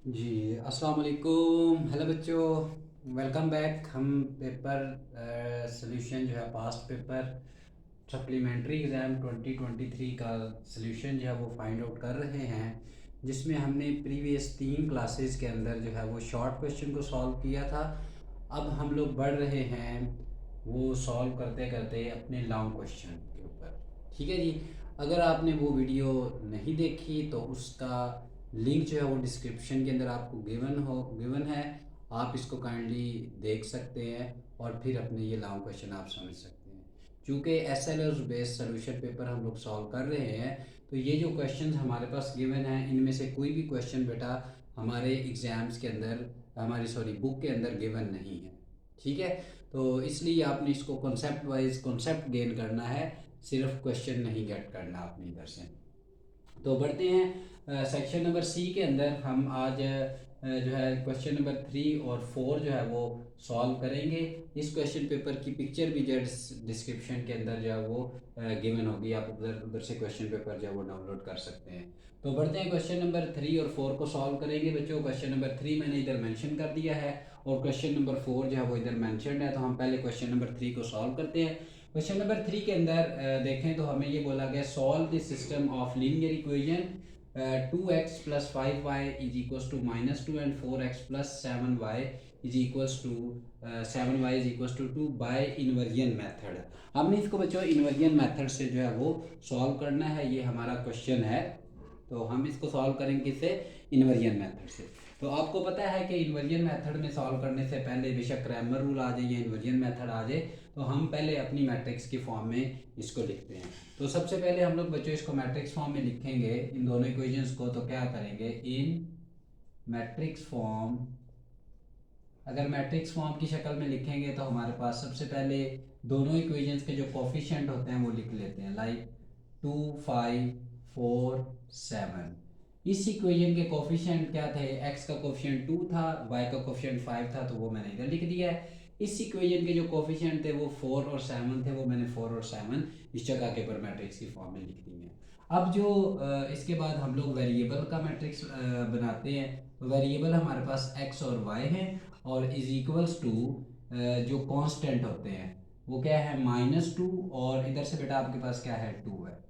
जी, अस्सलाम वालेकुम। हेलो बच्चों, वेलकम बैक। हम पेपर सॉल्यूशन जो है पास्ट पेपर सप्लीमेंट्री एग्ज़ाम 2023 का सॉल्यूशन जो है वो फाइंड आउट कर रहे हैं, जिसमें हमने प्रीवियस 3 क्लासेस के अंदर जो है वो शॉर्ट क्वेश्चन को सॉल्व किया था। अब हम लोग बढ़ रहे हैं वो सॉल्व करते करते अपने लॉन्ग क्वेश्चन के ऊपर। ठीक है जी। अगर आपने वो वीडियो नहीं देखी तो उसका लिंक जो है वो डिस्क्रिप्शन के अंदर आपको गिवन है। आप इसको काइंडली देख सकते हैं और फिर अपने ये लॉन्ग क्वेश्चन आप समझ सकते हैं। चूँकि एसएलएस बेस्ड सोल्यूशन पेपर हम लोग सॉल्व कर रहे हैं, तो ये जो क्वेश्चंस हमारे पास गिवन हैं इनमें से कोई भी क्वेश्चन बेटा हमारे एग्ज़ाम्स के अंदर, हमारी सॉरी बुक के अंदर गिवन नहीं है। ठीक है। तो इसलिए आपने इसको कॉन्सेप्ट वाइज कॉन्सेप्ट गेन करना है, सिर्फ क्वेश्चन नहीं गेट करना अपनी इधर से। तो बढ़ते हैं सेक्शन नंबर सी के अंदर। हम आज जो है क्वेश्चन नंबर 3 और 4 जो है वो सॉल्व करेंगे। इस क्वेश्चन पेपर की पिक्चर भी जो डिस्क्रिप्शन के अंदर जो है वो गिवन होगी, आप उधर उधर से क्वेश्चन पेपर जो है वो डाउनलोड कर सकते हैं। तो बढ़ते हैं क्वेश्चन नंबर 3 और 4 को सॉल्व करेंगे बच्चों। क्वेश्चन नंबर 3 मैंने इधर मेंशन कर दिया है और क्वेश्चन नंबर 4 जो है वो इधर मेंशनड है। तो हम पहले क्वेश्चन नंबर 3 को सॉल्व करते हैं। क्वेश्चन नंबर 3 के अंदर देखें तो हमें ये बोला गया solve the system of linear equation 2x plus 5y is equals to -2 and 4x plus 7y is equals to 7y is equals to 2 by inversion method. हमने इसको बच्चों इन्वर्जन मेथड से जो है वो सॉल्व करना है, ये हमारा क्वेश्चन है। तो हम इसको सॉल्व करेंगे किससे? इन्वर्जन मेथड से। तो आपको पता है कि इन्वर्जन मेथड में सॉल्व करने से पहले बेशक क्रैमर रूल आ जाए या इन्वर्जन मेथड आ जाए, तो हम पहले अपनी मैट्रिक्स की फॉर्म में इसको लिखते हैं। तो सबसे पहले हम लोग बच्चों इसको मैट्रिक्स फॉर्म में लिखेंगे इन दोनों इक्वेशंस को। तो क्या करेंगे? इन मैट्रिक्स फॉर्म, अगर मैट्रिक्स फॉर्म की शक्ल में लिखेंगे तो हमारे पास सबसे पहले दोनों इक्वेशंस के जो कोफिशिएंट होते हैं वो लिख लेते हैं, लाइक 2 5 4 7। इस इक्वेशन के कोफिशिएंट क्या थे? x का कोफिशिएंट 2 था, y का कोफिशिएंट 5 था, तो वो मैंने इधर लिख दिया है। इस इक्वेशन के जो कोफिशिएंट थे वो 4 और 7 थे, वो मैंने 4 और 7 इस जगह के ऊपर मैट्रिक्स की फॉर्म में लिख दिए हैं। अब जो इसके बाद हम लोग वेरिएबल का मैट्रिक्स बनाते हैं। तो वेरिएबल हमारे पास x और y है और इज इक्वल्स टू जो कांस्टेंट होते हैं वो क्या है? -2, और इधर से बेटा आपके पास क्या है? 2 है।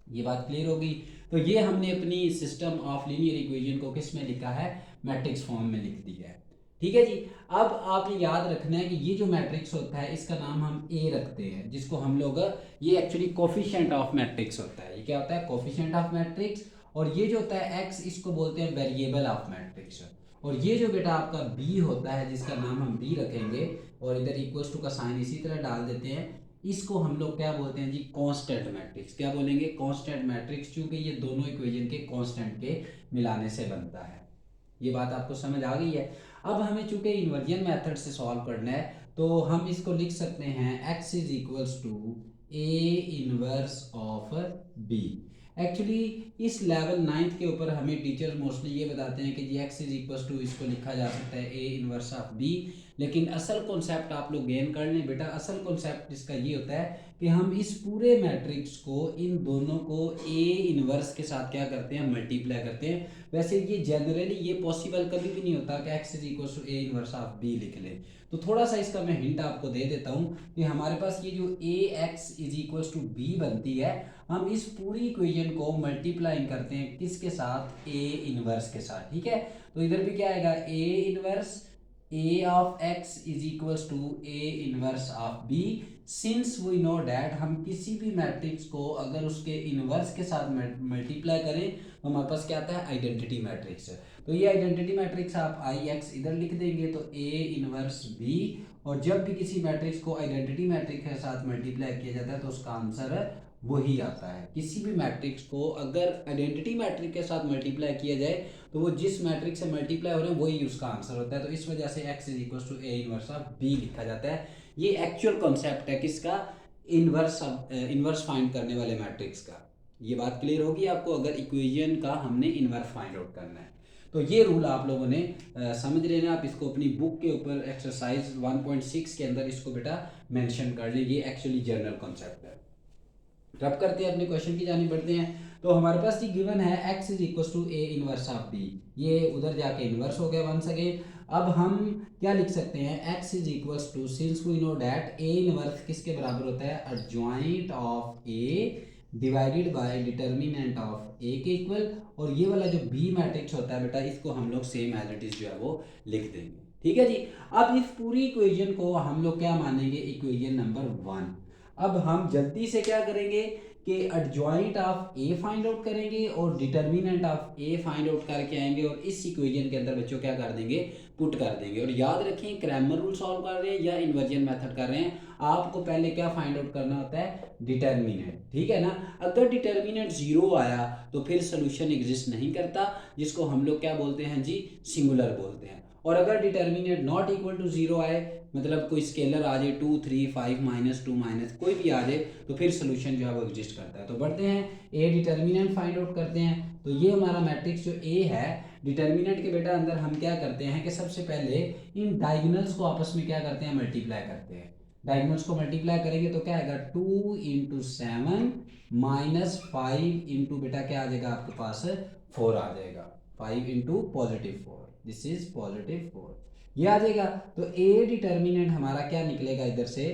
ये बात क्लियर होगी। तो ये हमने अपनी सिस्टम ऑफ लीनियर इक्वेशन को किस में लिखा है? मैट्रिक्स फॉर्म में लिख दिया है। ठीक है जी। अब आपने याद रखना है कि ये जो मैट्रिक्स होता है इसका नाम हम ए रखते हैं, जिसको हम लोग, ये एक्चुअली कोफिशिएंट ऑफ मैट्रिक्स होता है। ये क्या होता है? Coefficient of matrix. और ये जो होता है एक्स, इसको बोलते हैं वेरिएबल ऑफ मैट्रिक्स। और ये जो बेटा आपका बी होता है, जिसका नाम हम बी रखेंगे और इधर इक्वल्स टू का साइन इसी तरह डाल देते हैं, इसको हम लोग क्या बोलते हैं जी? Constant matrix. क्या बोलेंगे? कांस्टेंट मैट्रिक्स, क्योंकि ये दोनों इक्वेशन के कांस्टेंट के मिलाने से बनता है। ये बात आपको समझ आ गई है? अब हमें चूंकि इन्वर्जन मेथड से सॉल्व करना है, तो हम इसको लिख सकते हैं x is equals to A inverse of B. Actually इस लेवल 9th के ऊपर हमें टीचर्स मोस्टली ये बताते हैं कि जी x इज इक्वल्स टू, इसको लिखा जा सकता है ए इनवर्स ऑफ बी। लेकिन असल कॉन्सेप्ट आप लोग गेन कर लें बेटा। असल कॉन्सेप्ट इसका ये होता है कि हम इस पूरे मैट्रिक्स को, इन दोनों को ए इनवर्स के साथ क्या करते हैं? मल्टीप्लाई करते हैं। वैसे ये जनरली ये पॉसिबल कभी भी नहीं होता कि x is equal to A inverse of B लिख ले। तो थोड़ा सा इसका मैं हिंट आपको दे देता हूँ कि हमारे पास ये जो A X is equal to B बनती है, हम इस पूरी इक्वेशन को मल्टीप्लाई करते हैं किसके साथ? ए इनवर्स के साथ। ठीक है। तो इधर भी क्या आएगा? A inverse a of x is equals to a inverse of b। Since we know that हम किसी भी मैट्रिक्स को अगर उसके इनवर्स के साथ मल्टीप्लाई करें तो हमारे पास क्या आता है? Identity matrix. तो ये आइडेंटिटी मैट्रिक्स आप आई एक्स इधर लिख देंगे तो a इनवर्स b। और जब भी किसी मैट्रिक्स को आइडेंटिटी मैट्रिक्स के साथ मल्टीप्लाई किया जाता है तो उसका आंसर वही आता है। किसी भी मैट्रिक्स को अगर आइडेंटिटी मैट्रिक्स के साथ मल्टीप्लाई किया जाए तो वो जिस मैट्रिक्स से मल्टीप्लाई हो रहे हैं वही उसका आंसर होता है। तो इस वजह से x is equal to A inverse of B लिखा जाता है। ये एक्चुअल कॉन्सेप्ट है किसका? इनवर्स इनवर्स फाइंड करने वाले मैट्रिक्स का। ये बात क्लियर होगी आपको अगर इक्वेशन का हमने इनवर्स फाइंड आउट करना है। तो ये रूल आप लोगों ने समझ लेना। आप इसको अपनी बुक के ऊपर एक्सरसाइज 1.6 के अंदर इसको बेटा मेंशन कर लीजिए। एक्चुअली जनरल कॉन्सेप्ट है। रब करते हैं अपने क्वेश्चन की जानी बढ़ते हैं। तो हमारे पास जी गिवन है x is equal to A inverse of b, ये उधर जाके इनवर्स हो गया वंस अगेन। अब हम क्या लिख सकते हैं, x is equal to, since we know that a inverse किसके बराबर होता है, adjoint of a divided by determinant of a के इक्वल, और ये वाला जो b मैट्रिक्स होता है बेटा इसको हम लोग सेम एज इट इज जो है वो लिख देंगे। ठीक है जी। अब इस पूरी इक्वेशन को हम लोग क्या मानेंगे, इक्वेशन नंबर 1। अब हम जल्दी से क्या करेंगे कि adjoint of A find out करेंगे और determinant of A find out करके आएंगे, और इस इक्वेशन के अंदर बच्चों क्या कर देंगे, पुट कर देंगे। और याद रखें क्रैमर रूल सॉल्व कर रहे हैं या इन्वर्जन मेथड कर रहे हैं, आपको पहले क्या फाइंड आउट करना होता है, डिटर्मिनेंट। ठीक है ना। अगर डिटर्मिनेंट 0 आया तो फिर सोल्यूशन एग्जिस्ट नहीं करता, जिसको हम लोग क्या बोलते हैं जी, सिंगुलर बोलते हैं। और अगर डिटर्मिनेंट नॉट इक्वल टू 0 आए, मतलब कोई स्केलर आ जाए 2 3 5 -2 माइनस कोई भी आ जाए, तो फिर सोल्यूशन जो है वो एग्जिस्ट करता है। तो बढ़ते हैं, ए डिटर्मिनेंट फाइंड आउट करते हैं। तो ये हमारा मैट्रिक्स जो ए है, डिटर्मिनेंट के बेटा अंदर हम क्या करते हैं कि सबसे पहले इन डायगोनल्स को आपस में क्या करते हैं, मल्टीप्लाई करते हैं। डायगोनल्स को मल्टीप्लाई करेंगे तो क्या आएगा, 2 × 7 -5 इंटू बेटा क्या आ जाएगा आपके पास, 4 आ जाएगा। 5 इंटू +4, दिस इज +4, ये आ जाएगा। तो ए डिटर्मिनेंट हमारा क्या निकलेगा इधर से,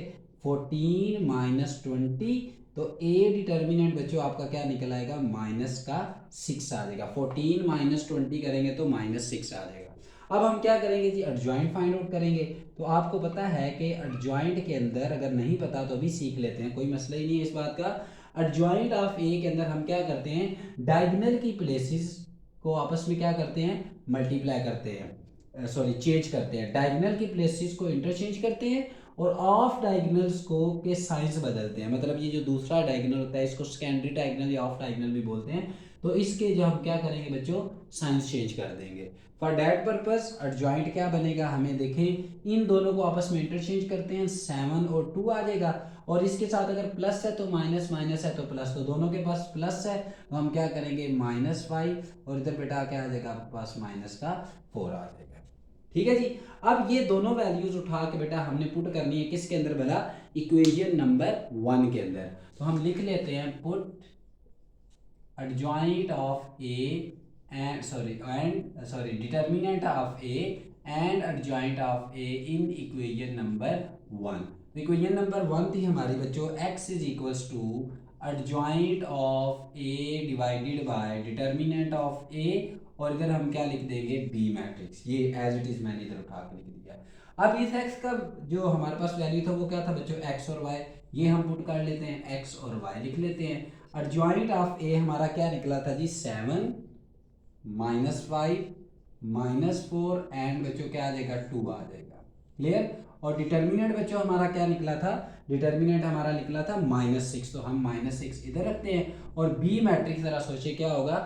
14 -20। तो ए डिटर्मिनेंट बच्चों आपका क्या निकल आएगा, -6 आ जाएगा। 14 -20 करेंगे तो -6 आ जाएगा। अब हम क्या करेंगे जी, एडजॉइंट फाइंड आउट करेंगे। तो आपको पता है कि एडजॉइंट के अंदर, अगर नहीं पता तो अभी सीख लेते हैं, कोई मसला ही नहीं है इस बात का। एडजॉइंट ऑफ ए के अंदर हम क्या करते हैं, डायगोनल की प्लेसेस को आपस में क्या करते हैं, मल्टीप्लाई करते हैं, सॉरी चेंज करते हैं। डायगोनल की प्लेसेस को इंटरचेंज करते हैं और ऑफ डायगोनल्स को के साइंस बदलते हैं। मतलब ये जो दूसरा डायगोनल होता है इसको सेकेंडरी डायगोनल या ऑफ डायगोनल भी बोलते हैं। तो इसके जो हम क्या करेंगे बच्चों, साइंस चेंज कर देंगे। फॉर दैट पर्पस एडजॉइंट क्या बनेगा, हमें देखें इन दोनों को आपस में इंटरचेंज करते हैं, 7 और 2 आ जाएगा। और इसके साथ अगर प्लस है तो माइनस, माइनस है तो प्लस, तो दोनों के पास प्लस है तो हम क्या करेंगे, -5, और इधर बेटा क्या आ जाएगा आपके पास, -4 आ जाएगा। ठीक है जी। अब ये दोनों वैल्यूज उठा के बेटा हमने पुट करनी है किसके अंदर भला, इक्वेशन नंबर 1 के अंदर। तो हम लिख लेते हैं, put adjoint of A and determinant of A and adjoint of A in equation number 1। तो इक्वेशन नंबर 1 थी हमारी बच्चों, x is equals to adjoint of A divided by determinant of A, और इधर हम क्या लिख देंगे, बी मैट्रिक्स। ये एज इट इज मैंने इधर उठा के लिख दिया। अब इस x का जो हमारे पास वैल्यू था वो क्या था बच्चों, x और y, ये हम पुट कर लेते हैं, x और y लिख लेते हैं। एडजॉइंट ऑफ ए हमारा क्या निकला था जी, 7 -5 -4 एंड बच्चों क्या आ जाएगा, 2 आ जाएगा। क्लियर। और डिटर्मिनेंट बच्चों हमारा क्या निकला था, डिटर्मिनेंट हमारा निकला था -6, तो हम -6 इधर रखते हैं। और बी मैट्रिक्स जरा सोचिए क्या होगा,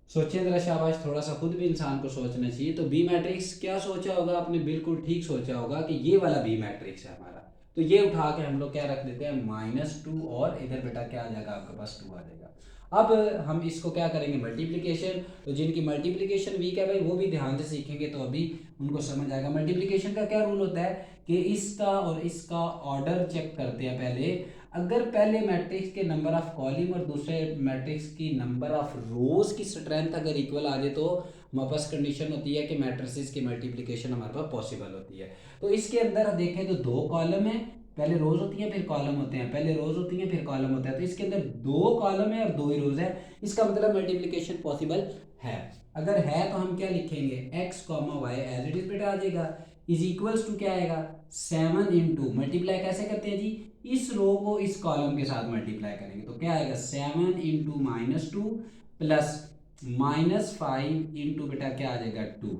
सोचिए जरा, शाबाश, थोड़ा सा खुद भी इंसान को सोचना चाहिए। तो बी मैट्रिक्स क्या सोचा होगा आपने, बिल्कुल ठीक सोचा होगा कि ये वाला बी मैट्रिक्स है हमारा। तो ये उठा के हम लोग क्या रख देते हैं, -2, और इधर बेटा क्या आ जाएगा आपके पास, 2 आ जाएगा। अब हम इसको क्या करेंगे, मल्टीप्लिकेशन। तो जिनकी मल्टीप्लिकेशन वीक है भाई वो भी ध्यान से सीखेंगे तो अभी उनको समझ आएगा। मल्टीप्लिकेशन का क्या रूल होता है कि इसका और इसका ऑर्डर चेक करते हैं पहले। अगर पहले मैट्रिक्स के नंबर ऑफ कॉलम और दूसरे मैट्रिक्स की नंबर ऑफ रोज की स्ट्रेंथ अगर इक्वल आ जाए तो हमारे पास कंडीशन होती है कि मैट्रिसेस की मल्टीप्लिकेशन हमारे पास पॉसिबल होती है। तो इसके अंदर देखें तो 2 कॉलम है, पहले रोज होती है फिर कॉलम होते हैं, पहले रोज होती है फिर कॉलम होता है। तो इसके अंदर 2 कॉलम है और 2 ही रोज है, इसका मतलब मल्टीप्लिकेशन पॉसिबल है। अगर है तो हम क्या लिखेंगे, x, y as it is बेटा आ जाएगा, इज इक्वल्स टू क्या आएगा, 7 इंटू, मल्टीप्लाई कैसे करते हैं जी, इस रो को इस कॉलम के साथ मल्टीप्लाई करेंगे तो क्या आएगा, 7 इंटू -2 प्लस -5 इंटू बेटा क्या आ जाएगा, 2।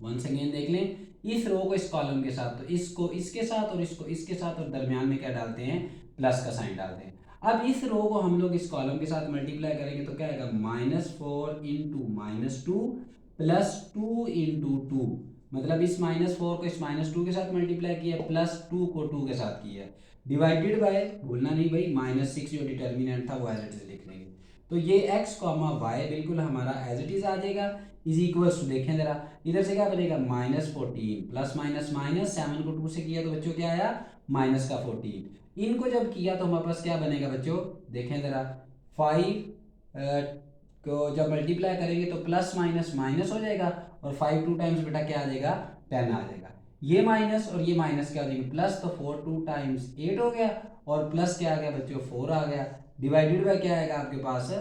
वंस अगेन देख लें, इस रो को इस कॉलम के साथ, तो इसको इसके साथ और इसको इसके साथ, और दरमियान में क्या डालते हैं, प्लस का साइन डालते हैं। अब इस रो को हम लोग इस कॉलम के साथ मल्टीप्लाई करेंगे तो क्या आएगा, -4 इंटू -2 प्लस 2 इंटू 2, मतलब इस -4 को इस -2 के साथ मल्टीप्लाई किया, प्लस 2 को 2 के साथ किया, डिवाइडेड बाय, भूलना नहीं भाई, -6 जो डिटर्मिनेंट था वो एज इट इज लिख लेंगे। तो ये x, y बिल्कुल हमारा एज इट इज आ जाएगा, इज इक्वल्स टू, देखें जरा इधर से क्या बनेगा, -14 प्लस माइनस माइनस, 7 को 2 से किया तो बच्चों क्या आया, -14। इनको जब किया तो हमारे पास क्या बनेगा बच्चों, देखें जरा, 5 को जब मल्टीप्लाई करेंगे तो प्लस माइनस माइनस हो जाएगा और 5 2 टाइम्स बेटा क्या आ जाएगा 10 आ जाएगा। ये माइनस और ये माइनस क्या हो जाएगी प्लस, तो 4 2 टाइम्स 8 हो गया और प्लस क्या आ गया बच्चों 4 आ गया, डिवाइडेड बाय क्या आएगा आपके पास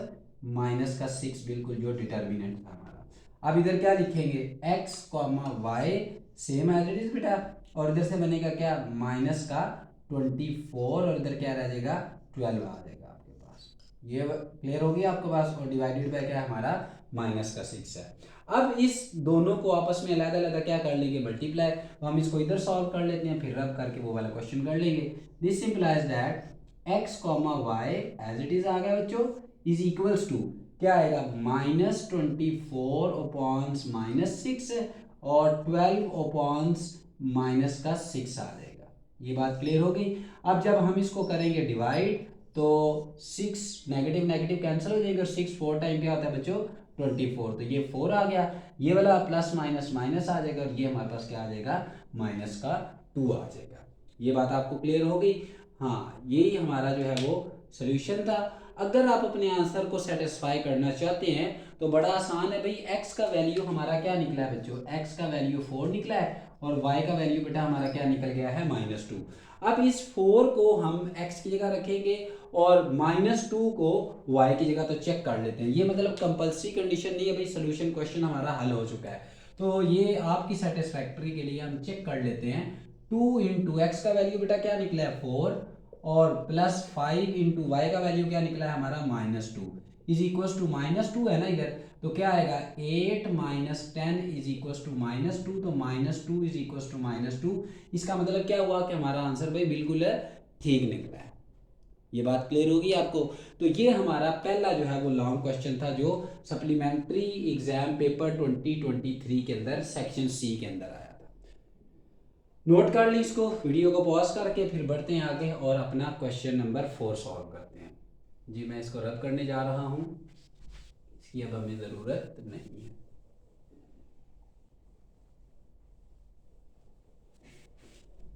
माइनस का 6, बिल्कुल जो डिटर्मिनेंट था हमारा। अब इधर क्या लिखेंगे x comma Y same as it is बेटा, और इधर से बनेगा क्या माइनस का 24 और इधर क्या रह जाएगा 12 आ जाएगा आपके पास। ये क्लियर होगी आपके पास, और डिवाइडेड बाय क्या हमारा माइनस का 6 है। अब इस दोनों को आपस में अलग अलग क्या कर लेंगे मल्टीप्लाई, तो हम इसको इधर सॉल्व कर लेते हैं फिर रब करके वो वाला क्वेश्चन कर लेंगे। This implies that x comma y as it is आ गया बच्चों इज इक्वल्स टू क्या आएगा -24 अपॉन्स -6 और 12 अपॉन्स माइनस का 6 आ जाएगा। ये बात क्लियर होगी। अब जब हम इसको करेंगे डिवाइड तो 6 नेगेटिव नेगेटिव कैंसिल हो जाएंगे और 6 4 टाइम क्या होता है बच्चों 24, तो ये 4 आ गया, ये वाला प्लस माइनस माइनस आ जाएगा और ये हमारे पास क्या आ जाएगा माइनस का 2 आ जाएगा। ये बात आपको क्लियर हो गई। हाँ, यही हमारा जो है वो सोल्यूशन था। अगर आप अपने आंसर को सेटिस्फाई करना चाहते हैं तो बड़ा आसान है भाई, x का वैल्यू हमारा क्या निकला है बच्चों, x का वैल्यू 4 निकला है और y का वैल्यू बेटा हमारा क्या निकल गया है -2। अब इस 4 को हम x की जगह रखेंगे और -2 को y की जगह, तो चेक कर लेते हैं। ये मतलब कंपल्सरी कंडीशन नहीं है भाई, सोल्यूशन क्वेश्चन हमारा हल हो चुका है, तो ये आपकी सेटिस्फैक्ट्री के लिए हम चेक कर लेते हैं। 2 इंटू एक्स का वैल्यू बेटा क्या निकला है 4 और प्लस 5 इंटू वाई का वैल्यू क्या निकला है हमारा -2 इज इक्वल टू -2 है ना इधर, तो क्या आएगा 8 माइनस 10 इज इक्वल टू -2, तो -2 इज इक्वल टू -2। इसका मतलब क्या हुआ कि हमारा आंसर भाई बिल्कुल ठीक निकला है। ये बात क्लियर होगी आपको। तो ये हमारा पहला जो है वो लॉन्ग क्वेश्चन था जो सप्लीमेंट्री एग्जाम पेपर 2023 के अंदर सेक्शन सी के अंदर आया था। नोट कर ली इसको, वीडियो को पॉज करके फिर बढ़ते हैं आगे और अपना क्वेश्चन नंबर 4 सॉल्व करते हैं। जी मैं इसको रद्द करने जा रहा हूँ, इसकी अब हमें ज़रूरत नहीं है।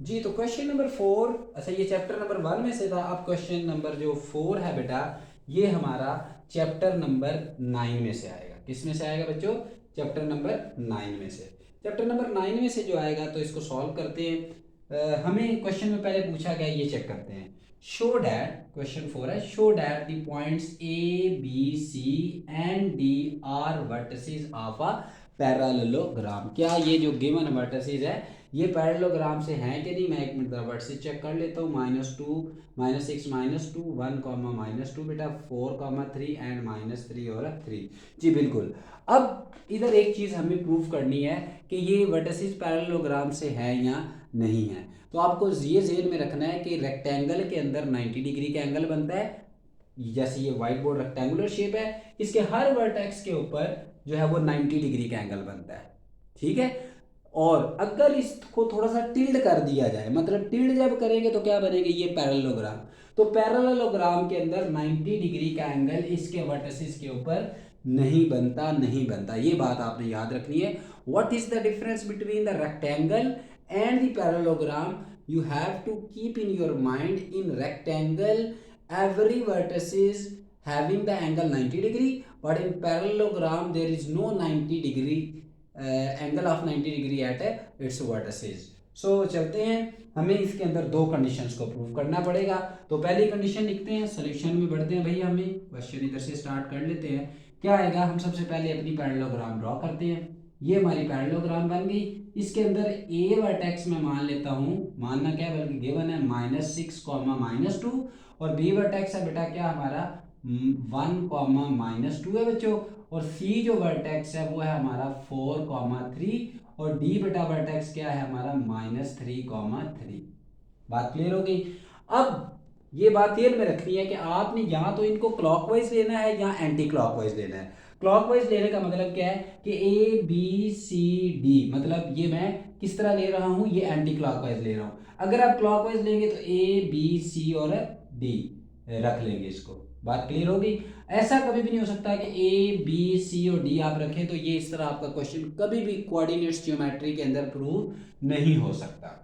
जी तो क्वेश्चन नंबर 4, अच्छा ये चैप्टर नंबर 1 में से था, अब क्वेश्चन नंबर जो 4 है बेटा ये हमारा चैप्टर नंबर 9 में से आएगा। किस में से आएगा बच्चों, चैप्टर नंबर 9 में से। चैप्टर नंबर 9 में से जो आएगा तो इसको सॉल्व करते हैं। हमें क्वेश्चन में पहले पूछा गया, ये चेक करते हैं। शो डैट, क्वेश्चन 4 है, show that the points A B C and D are vertices of a parallelogram. क्या ये जो गिवन वर्टिसेस है ये पैरेललोग्राम से हैं कि नहीं, मैं एक मिनट वर्टिसेस चेक कर लेता हूँ। -2 -6 -2 1 -2 बेटा 4 3 एंड -3 और 3। जी बिल्कुल। अब इधर एक चीज़ हमें प्रूफ करनी है कि ये वर्टिसेस पैरेललोग्राम से है या नहीं है। तो आपको ये ज़हन में रखना है कि रेक्टेंगल के अंदर 90 डिग्री का एंगल बनता है। जैसे ये व्हाइट बोर्ड रेक्टेंगुलर शेप है, इसके हर वर्टेक्स के ऊपर जो है वो 90 डिग्री का एंगल बनता है, ठीक है। और अगर इसको थोड़ा सा टिल्ड कर दिया जाए, मतलब टिल्ड जब करेंगे तो क्या बनेगा ये पैरेललोग्राम, तो पैरेललोग्राम के अंदर 90 डिग्री का एंगल इसके वर्टिसेस के ऊपर नहीं बनता। ये बात आपने याद रखनी है। What is the difference between the rectangle and the parallelogram, you have to keep in your mind, in rectangle every vertex is having the angle 90 degree, but in parallelogram there is no 90 degree angle of 90 degree at its vertices। so चलते हैं, हमें इसके अंदर दो conditions को prove करना पड़ेगा। तो पहली कंडीशन लिखते हैं, सोल्यूशन में बढ़ते हैं भैया, हमें क्वेश्चन इधर से स्टार्ट कर लेते हैं। क्या आएगा, हम सबसे पहले अपनी पैरेललोग्राम ड्रॉ करते हैं। ये हमारी पैरेललोग्राम बन गई। इसके अंदर ए वर्टेक्स में मान लेता हूँ, मानना क्या है बल्कि गिवन है -6 -2 और बी वर्टेक्स है बेटा क्या हमारा 1 -2 है बच्चों, और सी जो वर्टेक्स है वो है हमारा 4 3 और डी बेटा वर्टेक्स क्या है हमारा -3 3। बात क्लियर हो गई। अब ये बात ध्यान में रखनी है कि आपने या तो इनको क्लॉकवाइज लेना है या एंटी क्लॉकवाइज लेना है। क्लॉकवाइज लेने का मतलब क्या है कि ए बी सी डी, मतलब ये मैं किस तरह ले रहा हूँ, ये एंटी क्लॉकवाइज ले रहा हूँ। अगर आप क्लॉकवाइज लेंगे तो ए बी सी और डी रख लेंगे इसको। बात क्लियर होगी। ऐसा कभी भी नहीं हो सकता कि ए बी सी और डी आप रखें, तो ये इस तरह आपका क्वेश्चन कभी भी कोऑर्डिनेट्स ज्योमेट्री के अंदर प्रूव नहीं हो सकता,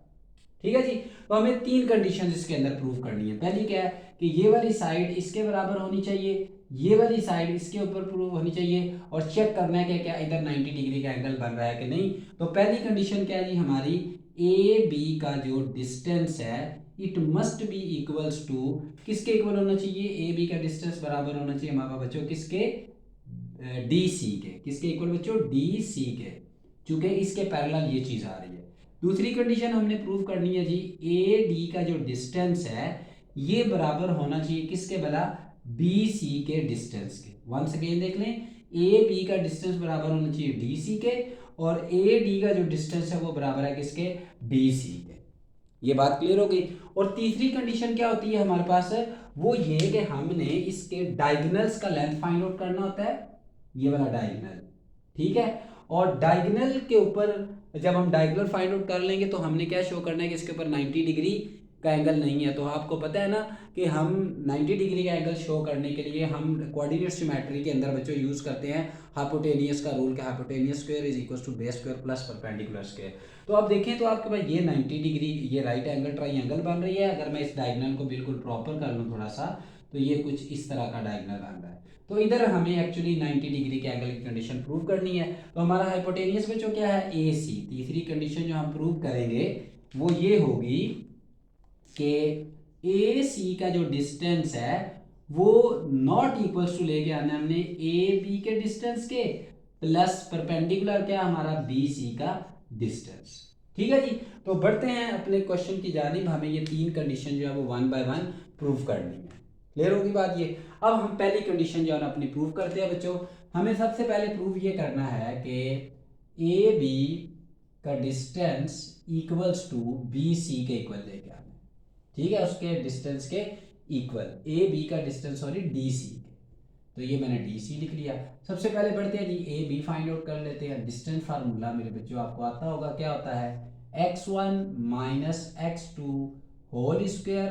ठीक है जी। तो हमें तीन कंडीशन इसके अंदर प्रूव करनी है। पहली क्या है कि ये वाली साइड इसके बराबर होनी चाहिए, ये वाली साइड इसके ऊपर प्रूव होनी चाहिए और चेक करना है कि क्या इधर 90 डिग्री का एंगल बन रहा है कि नहीं। तो पहली कंडीशन क्या है जी हमारी, ए बी का जो डिस्टेंस है it must be equals to, किसके इक्वल होना चाहिए, ए बी का डिस्टेंस बराबर होना चाहिए हमारे बच्चों किसके, डी सी के, किसके इक्वल बच्चों, डी सी के, चूंकि इसके पैरेलल ये चीज आ रही है। दूसरी कंडीशन हमने प्रूव करनी है जी, ए डी का जो डिस्टेंस है ये बराबर होना चाहिए किसके भला, बी सी के डिस्टेंस के। वंस अगेन देख लें, ए बी का डिस्टेंस बराबर होना चाहिए डी सी के, और ए डी का जो डिस्टेंस है वो बराबर है किसके, डी सी के। ये बात क्लियर हो गई। और तीसरी कंडीशन क्या होती है हमारे पास, वो ये कि हमने इसके डायगोनल्स का लेंथ फाइंड आउट करना होता है, ये वाला डायगोनल, ठीक है। और डायगोनल के ऊपर जब हम डायगोनल फाइंड आउट कर लेंगे तो हमने क्या शो करना है कि इसके ऊपर 90 डिग्री का एंगल नहीं है। तो आपको पता है ना कि हम 90 डिग्री का एंगल शो करने के लिए हम कोऑर्डिनेट सिमेट्री के अंदर बच्चों यूज करते हैं हाइपोटेनियस का रूल, कि hypotenuse square is equal to base square plus perpendicular square. तो आप देखें तो आपके पास ये 90 डिग्री ये राइट एंगल ट्राइंगल बन रही है। अगर मैं इस डायगोनल को बिल्कुल प्रॉपर कर लूँ थोड़ा सा, तो ये कुछ इस तरह का डायगोनल बन रहा है। तो इधर हमें एक्चुअली 90 डिग्री के एंगल की कंडीशन प्रूव करनी है। तो हमारा हाइपोटेनियस बच्चों क्या है, ए सी। तीसरी कंडीशन जो हम प्रूव करेंगे वो ये होगी कि ए सी का जो डिस्टेंस है वो नॉट इक्वल्स टू लेके आना हमने ए बी के डिस्टेंस के प्लस परपेंडिकुलर क्या हमारा बी सी का डिस्टेंस। ठीक है जी। तो बढ़ते हैं अपने क्वेश्चन की जानिब। हमें ये तीन कंडीशन जो है वो वन बाय वन प्रूव करनी है। क्लियर होगी बात ये। अब हम पहली कंडीशन जो है अपनी प्रूव करते हैं बच्चों। हमें सबसे पहले प्रूव ये करना है कि ए बी का distance equals to B C के इक्वल लेके आना है। ठीक है, उसके डिस्टेंस के इक्वल, ए बी का डिस्टेंस सॉरी डी सी के। तो ये मैंने डी सी लिख लिया। सबसे पहले बढ़ते हैं जी, ए बी फाइंड आउट कर लेते हैं। डिस्टेंस फार्मूला मेरे बच्चों आपको आता होगा, क्या होता है, x1 minus x2 whole square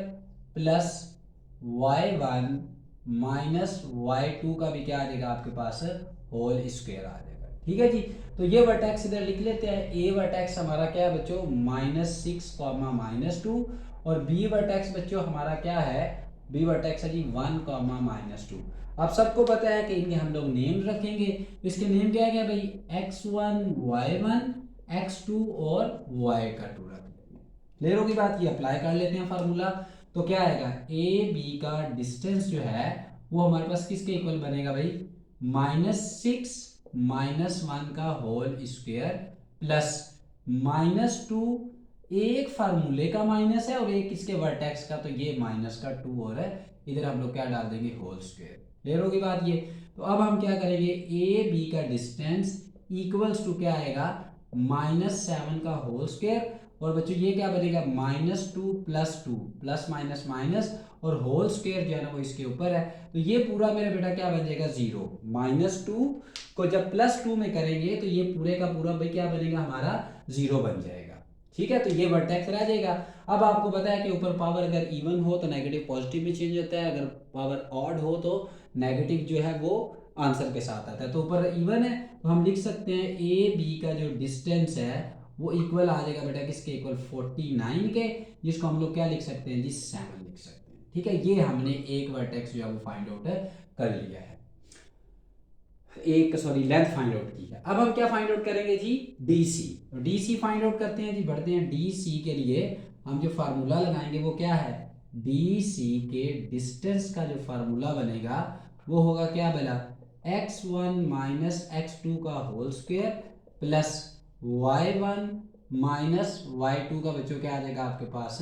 plus y1 minus y2 का भी क्या आ जाएगा आपके पास, होल स्क्वायर आ जाएगा। ठीक है जी। तो ये वर्टेक्स इधर लिख लेते हैं। ए वर्टेक्स हमारा क्या है बच्चों, -6 -2, और बी वर्टेक्स बच्चों हमारा क्या है, बी वर्टेक्स है जी 1 -2। अब सबको पता है कि इनके हम लोग नेम रखेंगे। इसके नेम क्या है भाई, x1 y1 x2 और y2 रख लेंगे। क्लियर होगी बात। ये अप्लाई कर लेते हैं फार्मूला। तो क्या आएगा, ए बी का डिस्टेंस जो है वो हमारे पास किसके इक्वल बनेगा भाई, -6 -1 का होल स्क्वायर प्लस -2, एक फार्मूले का माइनस है और एक इसके वर्टेक्स का, तो ये -2 और है, इधर हम लोग क्या डाल देंगे, होल स्क्वायर। क्लियर होगी बात ये। तो अब हम क्या करेंगे, ए बी का डिस्टेंस इक्वल्स टू क्या आएगा, -7 का होल स्क्वायर, और बच्चों ये क्या बनेगा, -2 + 2 प्लस माइनस माइनस, और होल स्क्वायर जो है ना वो इसके ऊपर है। तो ये पूरा मेरा बेटा क्या बन जाएगा, 0। -2 को जब +2 में करेंगे तो ये पूरे का पूरा भाई क्या बनेगा हमारा, 0 बन जाएगा। ठीक है, तो ये वर्टेक्स रह जाएगा। अब आपको पता है कि ऊपर पावर अगर इवन हो तो नेगेटिव पॉजिटिव में चेंज होता है, अगर पावर ऑड हो तो नेगेटिव जो है वो आंसर के साथ आता है। तो ऊपर इवन है तो हम लिख सकते हैं ए बी का जो डिस्टेंस है वो इक्वल आ जाएगा बेटा किसके इक्वल, 49 के, जिसको हम लोग क्या लिख सकते हैं जी, 7 लिख सकते हैं। ठीक है, ये हमने एक वर्टेक्स जो है वो फाइंड आउट कर लिया है, एक सॉरी लेंथ फाइंड आउट की है। अब हम क्या फाइंड आउट करेंगे जी, डी सी। तो डी सी फाइंड आउट करते हैं जी। बढ़ते हैं डी सी के लिए हम जो फार्मूला लगाएंगे वो क्या है, डी सी के डिस्टेंस का जो फार्मूला बनेगा वो होगा क्या बोला, x1 माइनस x2 का whole square plus y1 minus y2 का बच्चों क्या आ जाएगा आपके पास,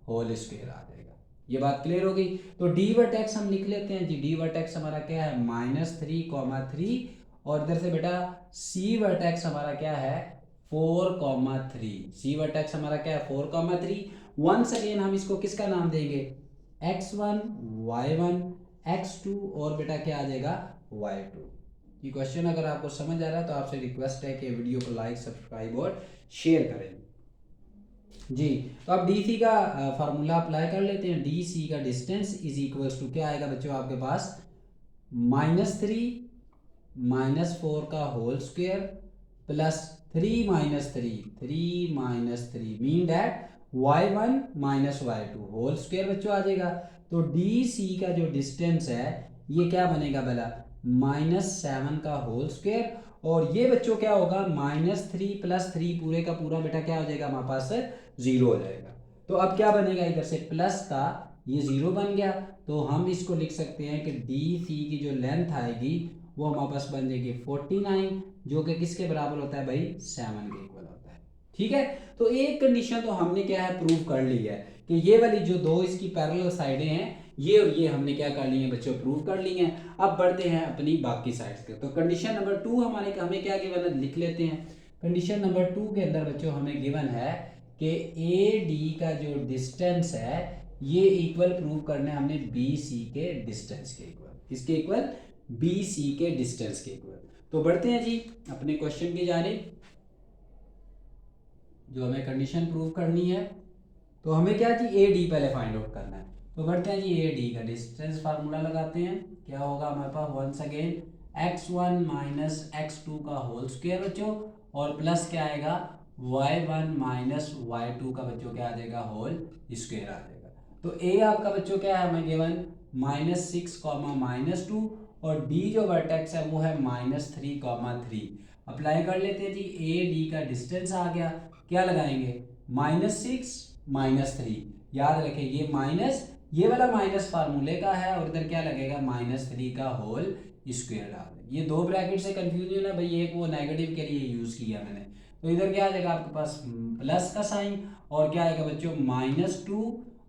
होल स्क्वायर आ जाएगा। ये बात क्लियर हो गई। तो डी वर्टेक्स हम लिख लेते हैं जी। डी वर्टेक्स हमारा क्या है, -3, और इधर से बेटा सी वर्टेक्स हमारा क्या है, 4, सी वर्टेक्स हमारा क्या है, 4, वंस अगेन हम इसको किसका नाम देंगे, x1 y1 x2 और बेटा क्या आ जाएगा, y2। ये क्वेश्चन अगर आपको समझ आ रहा है तो आपसे रिक्वेस्ट है कि वीडियो को लाइक सब्सक्राइब और शेयर करें जी। तो अब डी सी का फार्मूला अप्लाई कर लेते हैं। डी सी का डिस्टेंस इज इक्वल्स टू क्या आएगा बच्चों आपके पास, -3 -4 का whole square plus 3 - 3 mean that y1 - y2 whole square बच्चों आ जाएगा। तो डी सी का जो डिस्टेंस है ये क्या बनेगा भला, -7 का होल स्क्वायर, और ये बच्चों क्या होगा, -3 + 3 पूरे का पूरा बेटा क्या हो जाएगा हमारे पास 0 हो जाएगा। तो अब क्या बनेगा, इधर से प्लस का ये 0 बन गया, तो हम इसको लिख सकते हैं कि डी सी की जो लेंथ आएगी वो हमारे पास बन जाएगी 49, जो कि किसके बराबर होता है भाई, 7 के इक्वल होता है। ठीक है, तो एक कंडीशन तो हमने क्या है प्रूव कर ली है कि ये वाली जो दो इसकी पैरेलल साइडें हैं, ये और ये हमने क्या कर ली है बच्चों, प्रूव कर ली हैं। अब बढ़ते हैं अपनी बाकी साइड्स के। तो कंडीशन नंबर 2 हमें क्या गिवन है, लिख लेते हैं। कंडीशन नंबर 2 के अंदर बच्चों हमें गिवन है कि ए डी का जो डिस्टेंस है ये इक्वल प्रूव करना है हमने बी सी के डिस्टेंस के इक्वल। किसके इक्वल, बी सी के डिस्टेंस के इक्वल। तो बढ़ते हैं जी अपने क्वेश्चन की जानिब, जो हमें कंडीशन प्रूव करनी है। तो हमें क्या जी, ए डी पहले फाइंड आउट करना है। तो बढ़ते हैं जी, ए डी का डिस्टेंस फार्मूला लगाते हैं। क्या होगा हमारे पास, वंस अगेन x1 - x2 का होल स्क्वायर बच्चों, और प्लस क्या आएगा, y1 - y2 का बच्चों क्या आ जाएगा, होल स्क्वायर आ जाएगा। तो ए आपका बच्चों क्या है हमें गिवन, -6, -2, और डी जो वर्टेक्स है वो है -3, 3। अप्लाई कर लेते हैं जी, ए डी का डिस्टेंस आ गया, क्या लगाएंगे, -6 -3, याद रखें ये माइनस, ये वाला माइनस फार्मूले का है, और इधर क्या लगेगा, -3 का होल स्क्वायर डाल दें। ये दो ब्रैकेट से कंफ्यूजन है भाई, एक वो नेगेटिव के लिए यूज किया मैंने, तो इधर क्या आ जाएगा आपके पास प्लस का साइन, और क्या आएगा बच्चों, -2,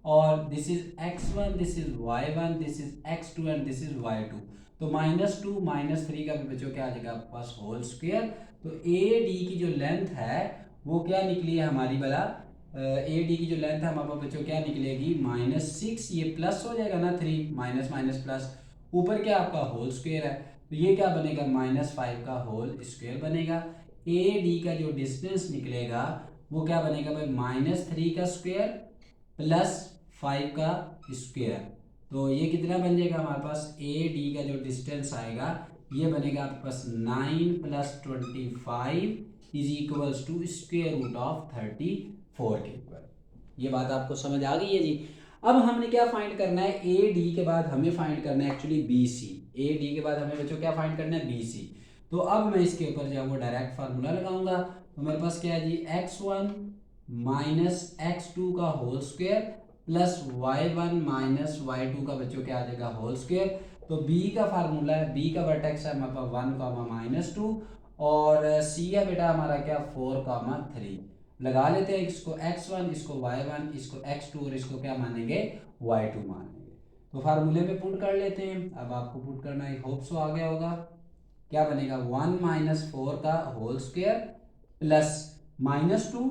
और this is x1, this is y1, this is x2 and this is y2। तो -2 -3 का भी बच्चों क्या आ जाएगा आपके पास, होल स्क्वायर। तो ए डी की जो लेंथ है वो क्या निकली है हमारी बला, ए डी की जो लेंथ है हमारे पास बच्चों क्या निकलेगी, -6, ये प्लस हो जाएगा ना, 3 माइनस माइनस प्लस, ऊपर क्या आपका होल स्क्वायर है, तो ये क्या बनेगा, -5 का होल स्क्वायर बनेगा। ए डी का जो डिस्टेंस निकलेगा वो क्या बनेगा भाई, -3 का स्क्वायर प्लस 5 का स्क्वायर। तो ये कितना बन जाएगा हमारे पास, ए डी का जो डिस्टेंस आएगा ये बनेगा आपके पास 9 + 25 is equals to square root of 34 के इक्वल। ये बात आपको समझ आ गई है जी। अब हमने क्या फाइंड करना है, ए डी के बाद हमें फाइंड करना है actually B C. A D के बाद हमें बच्चों क्या फाइंड करना है, बी सी। तो अब मैं इसके ऊपर जो है वो डायरेक्ट फार्मूला लगाऊंगा। तो मेरे पास क्या है जी, x1 - x2 का whole square plus y1 - y2 का बच्चों क्या आ जाएगा, होल स्क्वायर। तो b का फार्मूला है, b का वर्टेक्स है हमारे पास 1, -2, और c है बेटा हमारा क्या, 4, 3। लगा लेते हैं इसको x1, इसको y1, इसको x2, और इसको क्या मानेंगे, y2 मानेंगे। तो फार्मूले में पुट कर लेते हैं। अब आपको पुट करना, आई होप सो आ गया होगा। क्या बनेगा, 1 - 4 का होल स्क्वायर प्लस -2,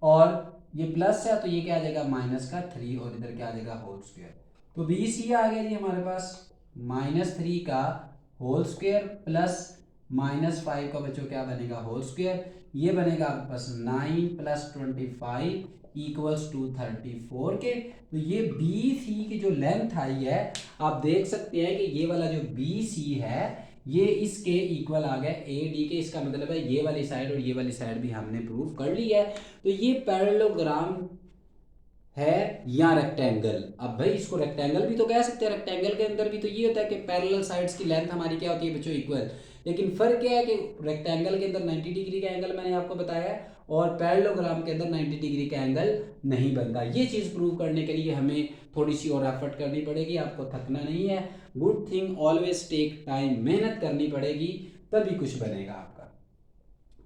और ये प्लस है तो ये क्या आ जाएगा, -3, और इधर क्या आ जाएगा, होल स्क्वायर। तो बी सी आ गया जी हमारे पास, -3 का होल स्क्वायर प्लस -5 का बच्चों क्या बनेगा, होल स्क्वायर। ये बनेगा आपके पास 9 + 25 इक्वल्स टू 34 के। तो ये बी सी की जो लेंथ आई है, आप देख सकते हैं कि ये वाला जो बी सी है ये इसके इक्वल आ गया ए डी के। इसका मतलब है ये वाली साइड और ये वाली साइड भी हमने प्रूव कर ली है। तो ये पैरेललोग्राम है या रेक्टेंगल। अब भाई इसको रेक्टेंगल भी तो कह सकते हैं, रेक्टेंगल के अंदर भी तो ये होता है कि पैरेलल साइड्स की लेंथ हमारी क्या होती है बच्चों, इक्वल। लेकिन फर्क क्या है कि रेक्टेंगल के अंदर 90 डिग्री का एंगल मैंने आपको बताया है, और पैरेललोग्राम के अंदर 90 डिग्री का एंगल नहीं बनता। ये चीज़ प्रूव करने के लिए हमें थोड़ी सी और एफर्ट करनी पड़ेगी, आपको थकना नहीं है। Good thing always take time, मेहनत करनी पड़ेगी तभी कुछ बनेगा आपका।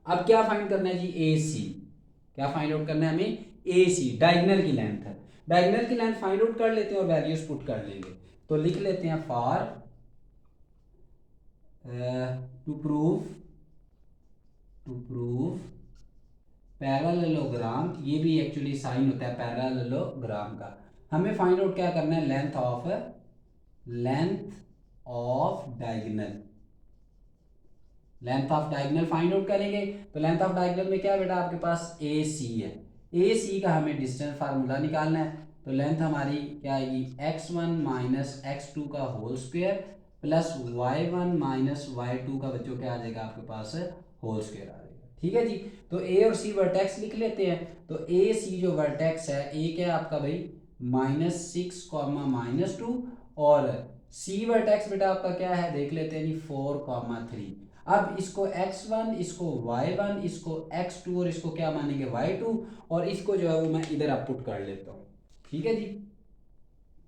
अब क्या फाइंड करना है जी, ए सी। क्या फाइंड आउट करना है हमें, ए सी, डायगोनल की लेंथ है। डायगोनल की लेंथ फाइंड आउट कर लेते हैं और वैल्यूज पुट कर लेंगे। तो लिख लेते हैं फॉर टू प्रूव पैरेललोग्राम, ये भी एक्चुअली साइन होता है पैरेललोग्राम का। हमें फाइंड आउट क्या करना है, length of diagonal. Length of diagonal find out करेंगे। तो लेंथ ऑफ डायगोनल में क्या बेटा आपके पास ए सी है। ए सी का हमें डिस्टेंस फार्मूला निकालना है। तो लेंथ हमारी क्या आएगी, x1 - x2 का whole square plus y1 - y2 का बच्चों क्या आ जाएगा आपके पास, होल स्क्वायर आ जाएगा। ठीक है जी। तो ए और सी वर्टेक्स लिख लेते हैं। तो ए सी जो वर्टेक्स है, ए क्या है आपका भाई, -6, -2, और सी वर्टेक्स बेटा आपका क्या है देख लेते हैं जी 4,3। अब इसको x1, इसको y1, इसको x2 और इसको क्या मानेंगे y2, और इसको जो है वो मैं इधर आप पुट कर लेता हूँ। ठीक है जी,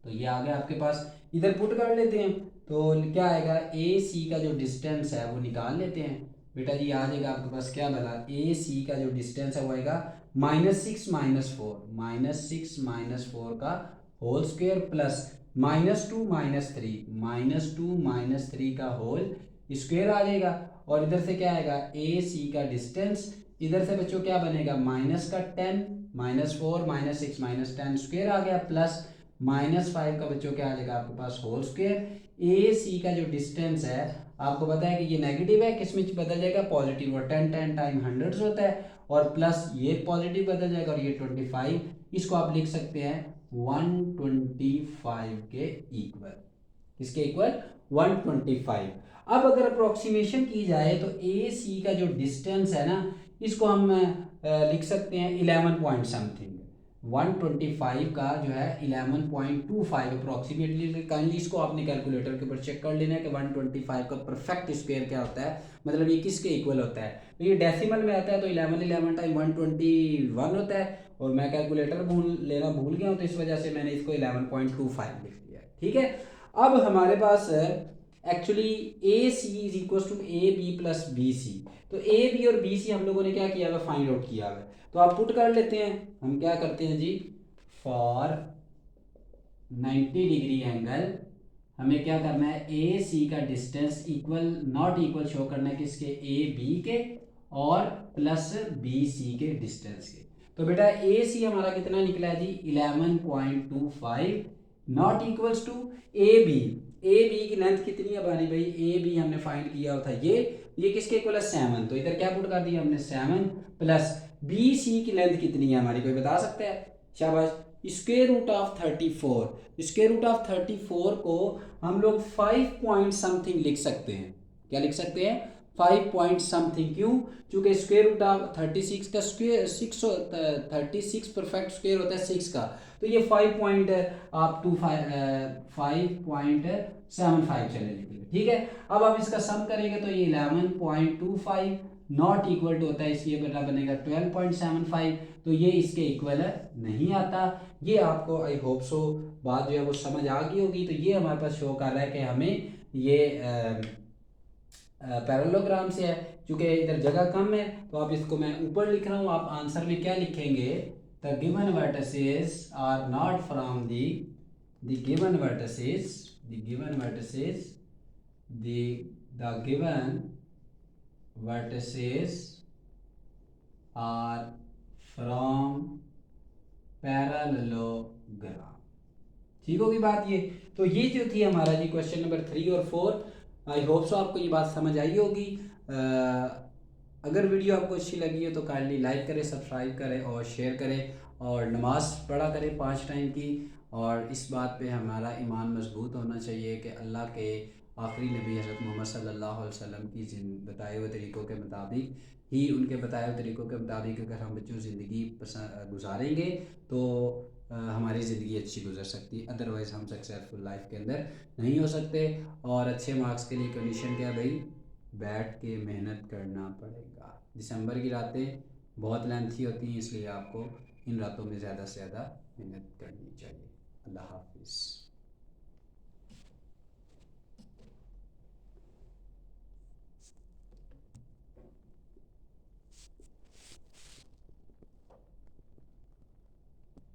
तो ये आ गया आपके पास, इधर पुट कर लेते हैं तो क्या आएगा, ए सी का जो डिस्टेंस है वो निकाल लेते हैं बेटा जी। आ जाएगा आपके पास क्या बना, ए सी का जो डिस्टेंस है वो आएगा -6 -4 का होल स्क्वायर प्लस -2 का होल स्क्वायर आ जाएगा। और इधर से क्या आएगा, ए सी का डिस्टेंस, इधर से बच्चों क्या बनेगा, माइनस का 10 -4 -6 -10 स्क्वायर आ गया, प्लस -5 का बच्चों क्या आ जाएगा आपके पास होल स्क्वायर। ए सी का जो डिस्टेंस है आपको पता है कि ये नेगेटिव है, किस में बदल जाएगा, पॉजिटिव, और 10 टाइम हंड्रेड्स होता है, और प्लस ये पॉजिटिव बदल जाएगा और ये 25, इसको आप लिख सकते हैं 125 के इक्वल। किसके इक्वल, 125। अब अगर अप्रोक्सीमेशन की जाए तो ए सी का जो डिस्टेंस है ना, इसको हम लिख सकते हैं 11 पॉइंट समथिंग। 125 का जो है 11.25 अप्रोक्सीमेटली। काइंडली इसको आपने कैलकुलेटर के ऊपर चेक कर लेना है कि 125 का परफेक्ट स्क्वायर क्या होता है, मतलब ये किसके इक्वल होता है। तो ये डेसिमल में आता है तो 11 टाइम 121 होता है, और मैं कैलकुलेटर भूल गया हूँ, तो इस वजह से मैंने इसको 11.25 लिख दिया है। ठीक है, अब हमारे पास actually A C is equal to A B plus B C. तो ए बी और बी सी हम लोगों ने क्या किया हुआ, फाइंड आउट किया हुआ है, तो आप पुट कर लेते हैं। हम क्या करते हैं जी, फॉर 90 डिग्री एंगल हमें क्या करना है, ए सी का distance equal not equal show करना है किसके, ए बी के और प्लस बी सी के डिस्टेंस के। तो बेटा ए सी हमारा कितना निकला है जी 11.25 not equals to A B. A B की लेंथ कितनी है हमारी भाई, ए बी हमने फाइंड किया था ये किसके इक्वल है 7, तो इधर क्या पुट कर दिया हमने 7, प्लस बी सी की लेंथ कितनी है हमारी, कोई बता सकता है, शाबाश, square root of 34। Square root of 34 को हम लोग 5 पॉइंट समथिंग लिख सकते हैं। क्या लिख सकते हैं, 5 पॉइंट समथिंग, क्यों, क्योंकि स्क्वायर रूट ऑफ 36 का स्क्वायर 36 परफेक्ट स्क्वायर होता है 6 का, तो ये 5 पॉइंट आप 5.75 चले लिखेंगे। ठीक है, अब आप इसका सम करेंगे तो ये 11.25 नॉट इक्वल टू होता है, इसलिए बेटा बनेगा 12.75, तो ये इसके इक्वल नहीं आता। ये आपको आई होप सो बात जो है वो समझ आ गई होगी। तो ये हमारे पास शो कर रहा है कि हमें ये पैरेललोग्राम से है, क्योंकि इधर जगह कम है तो आप इसको मैं ऊपर लिख रहा हूँ, आप आंसर में क्या लिखेंगे, the given vertices are not from the given vertices the given vertices the given vertices are from parallelogram. ठीक होगी बात ये। तो ये जो थी हमारा जी क्वेश्चन नंबर 3 और 4। आई होप सो आपको ये बात समझ आई होगी। अगर वीडियो आपको अच्छी लगी है तो काइंडली लाइक करें, सब्सक्राइब करें और शेयर करें, और नमाज पढ़ा करें 5 टाइम की। और इस बात पे हमारा ईमान मजबूत होना चाहिए कि अल्लाह के आखिरी नबी हज़रत मोहम्मद सल्लल्लाहु अलैहि वसल्लम की बताए हुए तरीक़ों के मुताबिक ही, उनके बताए हुए तरीक़ों के मुताबिक अगर हम बच्चों ज़िंदगी गुजारेंगे तो हमारी ज़िंदगी अच्छी गुजर सकती है, अदरवाइज़ हम सक्सेसफुल लाइफ के अंदर नहीं हो सकते। और अच्छे मार्क्स के लिए कंडीशन क्या भाई, बैठ के मेहनत करना पड़ेगा। दिसंबर की रातें बहुत लेंथी होती हैं, इसलिए आपको इन रातों में ज़्यादा से ज़्यादा मेहनत करनी चाहिए। अल्लाह हाफिज़।